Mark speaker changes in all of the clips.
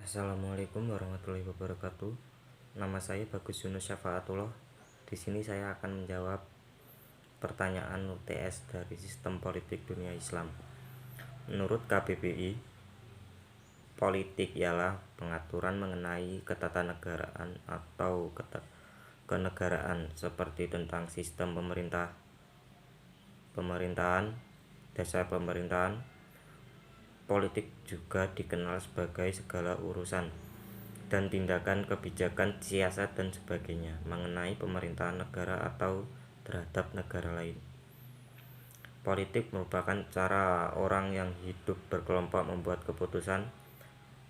Speaker 1: Assalamualaikum warahmatullahi wabarakatuh. Nama saya Bagus Yunus Syafaatullah. Di sini saya akan menjawab pertanyaan UTS dari Sistem Politik Dunia Islam. Menurut KBBI, politik ialah pengaturan mengenai ketatanegaraan atau kenegaraan seperti tentang sistem pemerintahan, dasar pemerintahan. Politik juga dikenal sebagai segala urusan dan tindakan kebijakan, siasat, dan sebagainya mengenai pemerintahan negara atau terhadap negara lain. Politik merupakan cara orang yang hidup berkelompok membuat keputusan.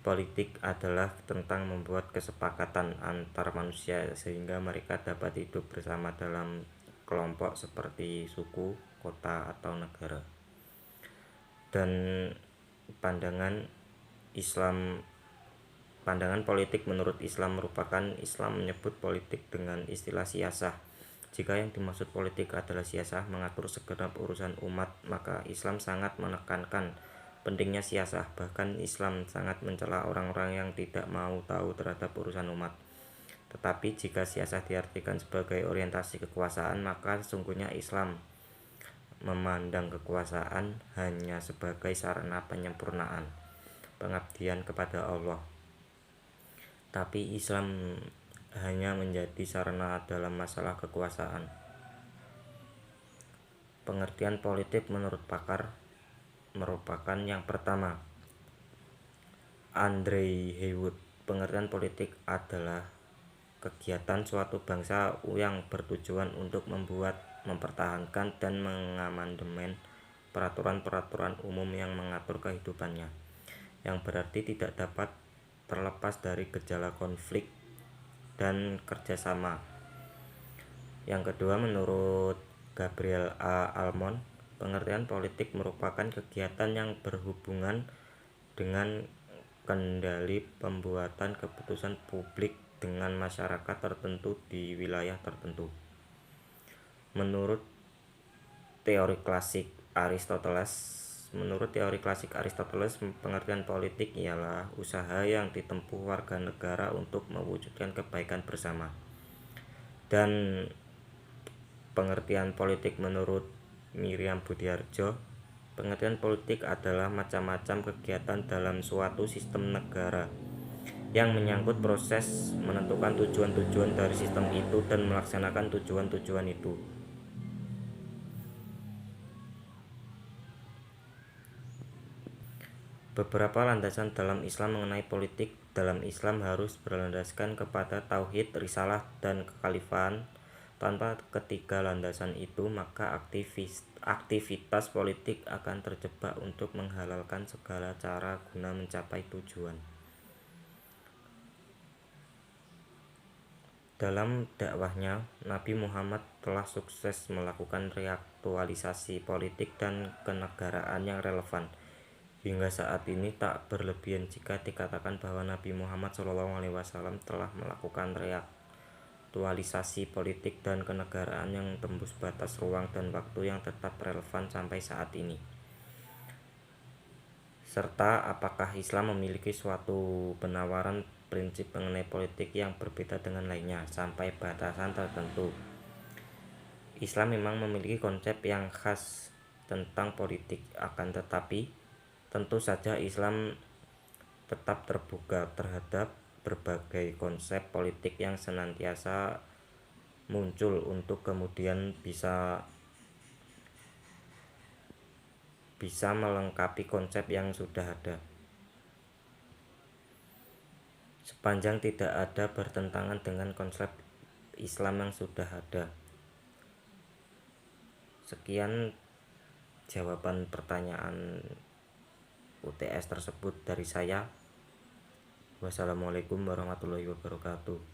Speaker 1: Politik adalah tentang membuat kesepakatan antar manusia sehingga mereka dapat hidup bersama dalam kelompok seperti suku, kota, atau negara. Dan pandangan politik menurut Islam merupakan Islam menyebut politik dengan istilah siyasah. Jika yang dimaksud politik adalah siyasah mengatur segenap urusan umat, maka Islam sangat menekankan pentingnya siyasah. Bahkan Islam sangat mencela orang-orang yang tidak mau tahu terhadap urusan umat. Tetapi jika siyasah diartikan sebagai orientasi kekuasaan, maka sesungguhnya Islam memandang kekuasaan hanya sebagai sarana penyempurnaan pengabdian kepada Allah. Tapi Islam hanya menjadi sarana dalam masalah kekuasaan. Pengertian politik menurut pakar merupakan yang pertama, Andrei Haywood. Pengertian politik adalah kegiatan suatu bangsa yang bertujuan untuk membuat, mempertahankan, dan mengamandemen peraturan-peraturan umum yang mengatur kehidupannya, yang berarti tidak dapat terlepas dari gejala konflik dan kerjasama. Yang kedua, menurut Gabriel A. Almond, pengertian politik merupakan kegiatan yang berhubungan dengan kendali pembuatan keputusan publik dengan masyarakat tertentu di wilayah tertentu. Menurut teori klasik Aristoteles, pengertian politik ialah usaha yang ditempuh warga negara untuk mewujudkan kebaikan bersama. Dan pengertian politik menurut Miriam Budiarjo, pengertian politik adalah macam-macam kegiatan dalam suatu sistem negara yang menyangkut proses menentukan tujuan-tujuan dari sistem itu dan melaksanakan tujuan-tujuan itu. Beberapa landasan dalam Islam mengenai politik. Dalam Islam harus berlandaskan kepada tauhid, risalah, dan kekhalifahan. Tanpa ketiga landasan itu, maka aktivitas politik akan terjebak untuk menghalalkan segala cara guna mencapai tujuan. Dalam dakwahnya, Nabi Muhammad telah sukses melakukan reaktualisasi politik dan kenegaraan yang relevan. Hingga saat ini tak berlebihan jika dikatakan bahwa Nabi Muhammad SAW telah melakukan reaktualisasi politik dan kenegaraan yang tembus batas ruang dan waktu yang tetap relevan sampai saat ini. Serta apakah Islam memiliki suatu penawaran prinsip mengenai politik yang berbeda dengan lainnya sampai batasan tertentu. Islam memang memiliki konsep yang khas tentang politik, akan tetapi tentu saja Islam tetap terbuka terhadap berbagai konsep politik yang senantiasa muncul untuk kemudian bisa melengkapi konsep yang sudah ada, sepanjang tidak ada bertentangan dengan konsep Islam yang sudah ada. Sekian jawaban pertanyaan UTS tersebut dari saya. Wassalamualaikum warahmatullahi wabarakatuh.